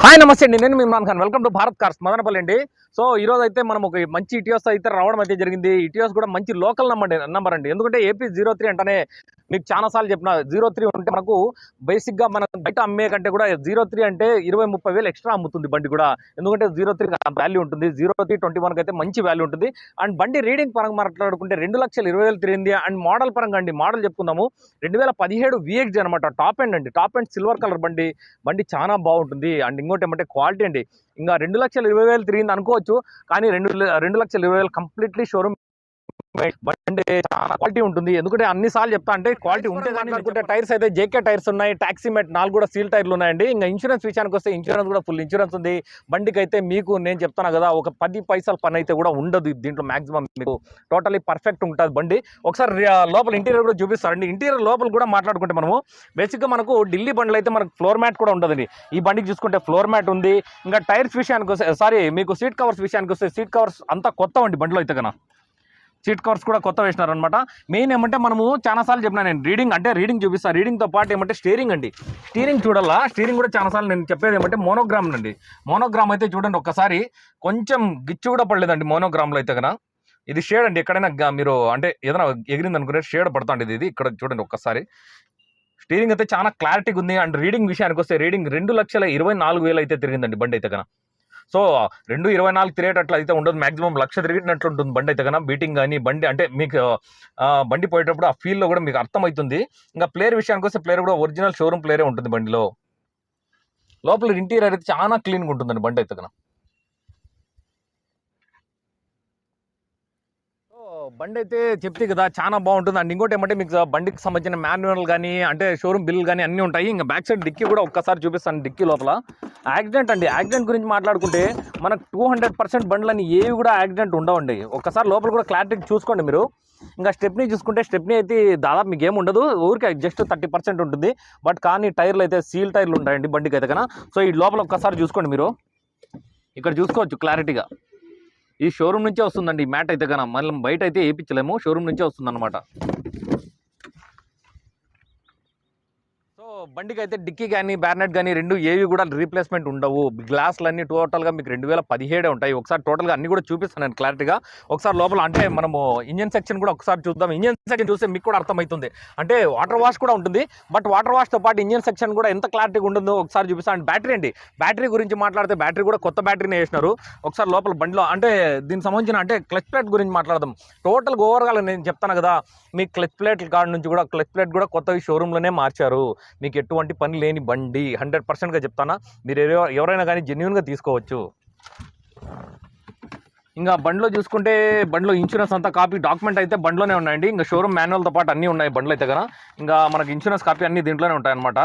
Hi నమస్తే అండి, నేను మీ Imran Khan. Welcome to Bharat cars Madanapalle అండి. సో ఈ రోజు అయితే మనం ఒక మంచి ఇటియోస్ అయితే రావడం అయితే జరిగింది. ఇటియోస్ కూడా మంచి లోకల్ నంబర్ అండి. ఎందుకంటే ఏపీ 03 అంటేనే మీకు చాలా సార్లు చెప్పిన 03 ఉంటే మనకు బేసిక్గా మనం బయట అమ్మే కంటే కూడా 03 అంటే 20-30 వేలు ఎక్స్ట్రా అమ్ముతుంది బండి కూడా. ఎందుకంటే 03 వాల్యూ ఉంటుంది, 0321 అయితే మంచి వాల్యూ ఉంటుంది. అండ్ బండి రీడింగ్ పరంగా మాట్లాడుకుంటే 2,20,000 తిరిగింది. అండ్ మోడల్ పరంగా అండి, మోడల్ చెప్పుకుందాము 2017 VXD అనమాట. టాప్ ఎండ్ అండి, టాప్ ఎండ్ సిల్వర్ కలర్ బండి చాలా బాగుంటుంది. అండ్ ఇంకోటి ఏమంటే క్వాలిటీ అండి. ఇంకా 2,20,000 తిరిగింది అనుకోవచ్చు, కానీ 2,20,000 కంప్లీట్లీ షోరూమ్ బండి చాలా క్వాలిటీ ఉంటుంది. ఎందుకంటే అన్ని సార్లు చెప్తా అంటే క్వాలిటీ ఉంటే కానీ అనుకుంటే టైర్స్ అయితే జేకే టైర్స్ ఉన్నాయి, టాక్సీ మెట్ 4 కూడా సీల్ టైర్లు ఉన్నాయండి. ఇంకా ఇన్సూరెన్స్ విషయానికి వస్తే ఇన్సూరెన్స్ కూడా ఫుల్ ఇన్సూరెన్స్ ఉంది బండికి. అయితే మీకు నేను చెప్తాను కదా, ఒక 10 పైసల పని అయితే కూడా ఉండదు దీంట్లో. మాక్సిమం మీకు టోటలీ పర్ఫెక్ట్ ఉంటుంది బండి. ఒకసారి లోపల ఇంటీరియర్ కూడా చూపిస్తారండి. ఇంటీరియర్ లోపల కూడా మాట్లాడుకుంటే మనము బేసిక్గా మనకు ఢిల్లీ బండ్లు అయితే మనకు ఫ్లోర్ మ్యాట్ కూడా ఉంటుందండి. ఈ బండికి చూసుకుంటే ఫ్లోర్ మ్యాట్ ఉంది. ఇంకా టైర్స్ విషయానికి వస్తే మీకు సీట్ కవర్స్ విషయానికి వస్తే సీట్ కవర్స్ అంతా కొత్త అండి బండిలో అయితే కన్నా. సీట్ కవర్స్ కూడా కొత్త వేసినారనమాట. మెయిన్ ఏమంటే మనము చాలాసార్లు చెప్పినా నేను రీడింగ్ చూపిస్తాను. రీడింగ్తో పాటు ఏమంటే స్టీరింగ్ అండి. స్టీరింగ్ చూడాలా, స్టీరింగ్ కూడా చాలాసార్లు నేను చెప్పేది ఏమంటే మోనోగ్రామ్ అండి. మోనోగ్రామ్ అయితే చూడండి ఒక్కసారి, కొంచెం గిచ్చు కూడా పడలేదండి మోనోగ్రామ్లో అయితే కన్నా. ఇది షేడ్ అండి. ఎక్కడైనా మీరు అంటే ఏదైనా ఎగిరింది అనుకునే షేడ్ పడుతుంది ఇది. ఇక్కడ చూడండి ఒక్కసారి, స్టీరింగ్ అయితే చాలా క్లారిటీగా ఉంది. అండ్ రీడింగ్ విషయానికి వస్తే రీడింగ్ 2,24,000 అయితే తిరిగిందండి బండి అయితే కన్నా. సో 2,24,000 తిరిగేటట్లు అయితే ఉండదు, మాక్సిమం 1,00,000 తిరిగినట్లు ఉంటుంది బండి అయితే కన్నా. బీటింగ్ కానీ బండి అంటే మీకు బండి పోయేటప్పుడు ఆ ఫీల్లో కూడా మీకు అర్థమవుతుంది. ఇంకా ప్లేయర్ విషయానికి వస్తే ప్లేయర్ కూడా ఒరిజినల్ షోరూమ్ ప్లేయరే ఉంటుంది బండిలో. లోపల ఇంటీరియర్ అయితే చాలా క్లీన్గా ఉంటుందండి బండి అయితే కన్నా. బండి అయితే చెప్తే కదా చాలా బాగుంటుంది. అండ్ ఇంకోటి ఏమంటే మీకు బండికి సంబంధించిన మాన్యువల్ కానీ అంటే షోరూమ్ బిల్ కానీ అన్నీ ఉంటాయి. ఇంకా బ్యాక్ సైడ్ డిక్కీ కూడా ఒక్కసారి చూపిస్తాను. డిక్కీ లోపల యాక్సిడెంట్ అండి. యాక్సిడెంట్ గురించి మాట్లాడుకుంటే మనకు 200% బండ్లని ఏవి కూడా యాక్సిడెంట్ ఉండవండి. ఒక్కసారి లోపల కూడా క్లారిటీ చూసుకోండి మీరు. ఇంకా స్టెప్నీ చూసుకుంటే స్టెప్నీ అయితే దాదాపు మీకు ఏముండదు, ఊరికే జస్ట్ 30% ఉంటుంది. బట్ కానీ టైర్లు అయితే సీల్ టైర్లు ఉంటాయండి బండికి అయితే కన్నా. సో ఈ లోపల ఒక్కసారి చూసుకోండి మీరు, ఇక్కడ చూసుకోవచ్చు క్లారిటీగా. ఈ షోరూమ్ నుంచే వస్తుందండి ఈ మ్యాట్ అయితే కన్నా. మళ్ళీ బయట అయితే వేయించలేము, షోరూమ్ నుంచే వస్తుంది అనమాట. సో బండికి అయితే డిక్కీ కానీ బ్యార్నెట్ కానీ రెండు ఏవి కూడా రీప్లేస్మెంట్ ఉండవు. గ్లాసులన్నీ టోటల్గా మీకు 2017 ఉంటాయి. ఒకసారి టోటల్గా అన్ని కూడా చూపిస్తాను నేను క్లారిటీగా. ఒకసారి లోపల అంటే మనము ఇంజన్ సెక్షన్ కూడా ఒకసారి చూద్దాం. ఇంజన్ సెక్షన్ చూస్తే మీకు కూడా అర్థమవుతుంది. అంటే వాటర్ వాష్ కూడా ఉంటుంది, బట్ వాటర్ వాష్తో పాటు ఇంజన్ సెక్షన్ కూడా ఎంత క్లారిటీగా ఉంటుందో ఒకసారి చూపిస్తాను. అండ్ బ్యాటరీ అండి, బ్యాటరీ గురించి మాట్లాడితే బ్యాటరీ కూడా కొత్త బ్యాటరీనే వేసినారు. ఒకసారి లోపల బండిలో అంటే దీనికి సంబంధించిన అంటే క్లచ్ ప్లేట్ గురించి మాట్లాడదాం. టోటల్గా ఓవర్గా నేను చెప్తాను కదా, మీ క్లచ్ ప్లేట్ కాడ నుంచి కూడా క్లచ్ ప్లేట్ కూడా కొత్తవి షోరూంలోనే మార్చారు. మీకు ఎటువంటి పని లేని బండి 100%గా చెప్తానా. మీరు ఎవరైనా కానీ జెన్యూన్గా తీసుకోవచ్చు. ఇంకా బండిలో చూసుకుంటే బండిలో ఇన్సూరెన్స్ అంతా కాపీ డాక్యుమెంట్ అయితే బండిలోనే ఉన్నాయండి. ఇంకా షోరూమ్ మాన్యువల్తో పాటు అన్నీ ఉన్నాయి బండ్లు అయితే కన్నా. ఇంకా మనకి ఇన్సూరెన్స్ కాపీ అన్నీ దీంట్లోనే ఉంటాయన్నమాట.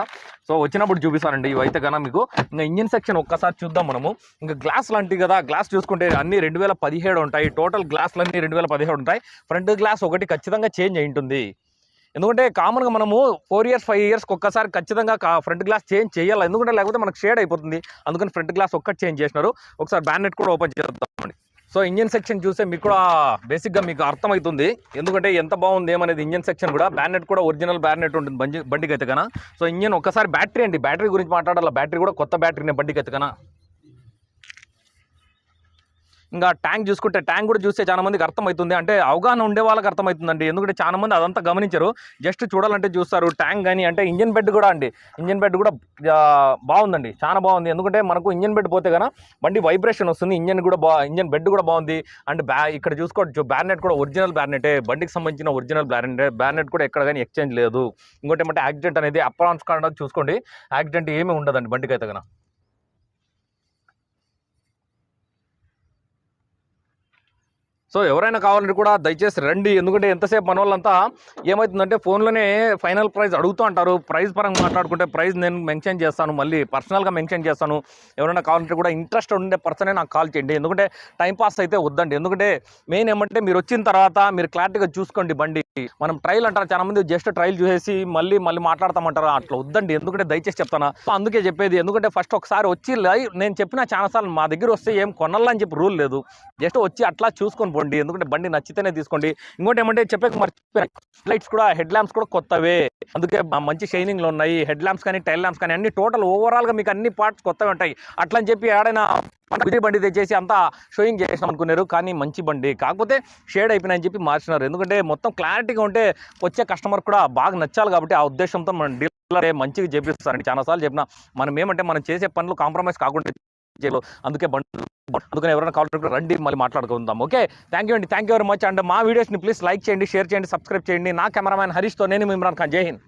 సో వచ్చినప్పుడు చూపిస్తానండి ఇవైతే కన్నా మీకు. ఇంకా ఇంజిన్ సెక్షన్ ఒక్కసారి చూద్దాం మనము. ఇంకా గ్లాస్ లాంటివి కదా, గ్లాస్ చూసుకుంటే అన్నీ 2017 ఉంటాయి. టోటల్ గ్లాసులన్నీ 2017 ఉంటాయి. ఫ్రంట్ గ్లాస్ ఒకటి ఖచ్చితంగా చేంజ్ అయి ఉంటుంది. ఎందుకంటే కామన్గా మనము 4 ఇయర్స్ 5 ఇయర్స్కి ఒక్కసారి ఖచ్చితంగా ఫ్రంట్ గ్లాస్ చేంజ్ చేయాలి. ఎందుకంటే లేకపోతే మనకు షేడ్ అయిపోతుంది. అందుకని ఫ్రంట్ గ్లాస్ ఒక్కటి చేంజ్ చేసినారు. ఒకసారి బ్యానెట్ కూడా ఓపెన్ చేద్దామండి. సో ఇంజన్ సెక్షన్ చూస్తే మీకు కూడా బేసిక్గా మీకు అర్థమవుతుంది ఎందుకంటే ఎంత బాగుంది ఏమనేది. ఇంజన్ సెక్షన్ కూడా బ్యానెట్ కూడా ఒరిజినల్ బ్యానెట్ ఉంటుంది బండికి అయితే కన్నా. సో ఇంజన్ ఒక్కసారి బ్యాటరీ అండి, బ్యాటరీ గురించి మాట్లాడాలి. బ్యాటరీ కూడా కొత్త బ్యాటరీనే బండికి అయితే కన్నా. ఇంకా ట్యాంక్ చూసుకుంటే ట్యాంక్ కూడా చూస్తే చాలా మందికి అర్థమవుతుంది, అంటే అవగాహన ఉండే వాళ్ళకి అర్థమవుతుందండి. ఎందుకంటే చాలా మంది అదంతా గమనించరు, జస్ట్ చూడాలంటే చూస్తారు. ట్యాంక్ కానీ అంటే ఇంజన్ బెడ్ కూడా అండి, ఇంజన్ బెడ్ కూడా బాగుందండి, చాలా బాగుంది. ఎందుకంటే మనకు ఇంజన్ బెడ్ పోతే కన్నా బండి వైబ్రేషన్ వస్తుంది. ఇంజన్ బెడ్ కూడా బాగుంది. అండ్ ఇక్కడ చూసుకోవచ్చు బ్యానెట్ కూడా ఒరిజినల్ బ్యానెటే, బండికి సంబంధించిన ఒరిజినల్ బ్యానెట్ కూడా ఎక్కడ కానీ ఎక్స్చేంజ్ లేదు. ఇంకోటి ఏమంటే యాక్సిడెంట్ అనేది అప్రాన్స్ కాకుండా చూసుకోండి, యాక్సిడెంట్ ఏమీ ఉండదండి బండికి అయితే కన్నా. సో ఎవరైనా కావాలంటే కూడా దయచేసి రండి. ఎందుకంటే ఎంతసేపు మన వాళ్ళంతా ఏమవుతుందంటే ఫోన్లోనే ఫైనల్ ప్రైస్ అడుగుతూ అంటారు. ప్రైస్ పరంగా మాట్లాడుకుంటే ప్రైస్ నేను మెన్షన్ చేస్తాను, మళ్ళీ పర్సనల్గా మెన్షన్ చేస్తాను. ఎవరైనా కావాలంటే కూడా ఇంట్రెస్ట్ ఉండే పర్సనే నాకు కాల్ చేయండి. ఎందుకంటే టైంపాస్ అయితే వద్దండి. ఎందుకంటే మెయిన్ ఏమంటే మీరు వచ్చిన తర్వాత మీరు క్లారిటీగా చూసుకోండి బండి. మనం ట్రైల్ అంటారు చాలా మంది, జస్ట్ ట్రైల్ చూసేసి మళ్ళీ మాట్లాడతామంటారు. అట్లా వద్దండి. ఎందుకంటే దయచేసి చెప్తాను, అందుకే చెప్పేది. ఎందుకంటే ఫస్ట్ ఒకసారి వచ్చి లైవ్ నేను చెప్పిన చాలాసార్లు మా దగ్గర వస్తే ఏం కొనాలని చెప్పి రూల్ లేదు, జస్ట్ వచ్చి అట్లా చూసుకొని తీసుకోండి, ఎందుకంటే బండి నచ్చితేనే తీసుకోండి. ఇంకోటి ఏమంటే చెప్పేకి మర్చిపోయాను, లైట్స్ కూడా, హెడ్ ల్యాంప్స్ కూడా కొత్తవే, అందుకే మంచి షైనింగ్లో ఉన్నాయి. హెడ్ ల్యాంప్స్ కానీ టైల్ ల్యాంప్స్ కానీ అన్ని టోటల్ ఓవరాల్గా మీకు అన్ని పార్ట్స్ కొత్తవి ఉంటాయి. అట్లా అని చెప్పి ఏడైనా విజయ్ బండి తెచ్చేసి అంతా షోయింగ్ చేసాం అనుకున్నారు, కానీ మంచి బండి కాకపోతే షేడ్ అయిపోయినాయని చెప్పి మార్చినారు. ఎందుకంటే మొత్తం క్లారిటీగా ఉంటే వచ్చే కస్టమర్ కూడా బాగా నచ్చాలి కాబట్టి ఆ ఉద్దేశంతో మన డీలర్ మంచిగా చేపిస్తారండి. చాలాసార్లు చెప్పిన, మనం ఏమంటే మనం చేసే పనులు కాంప్రమైజ్ కాకుండా చేయాలి, అందుకే అందుకని ఎవరైనా కాల్ రండి మళ్ళీ మాట్లాడుకుందాం. ఓకే, థ్యాంక్ యూ అండి, thank you very much. And మా వీడియోస్ని ప్లీజ్ లైక్ చేయండి, షేర్ చేయండి, సబ్స్క్రైబ్ చేయండి. నా కెమెరామ్యాన్ హరీష్తో నేను ఇమ్రాన్ ఖాన్. జై హింద్.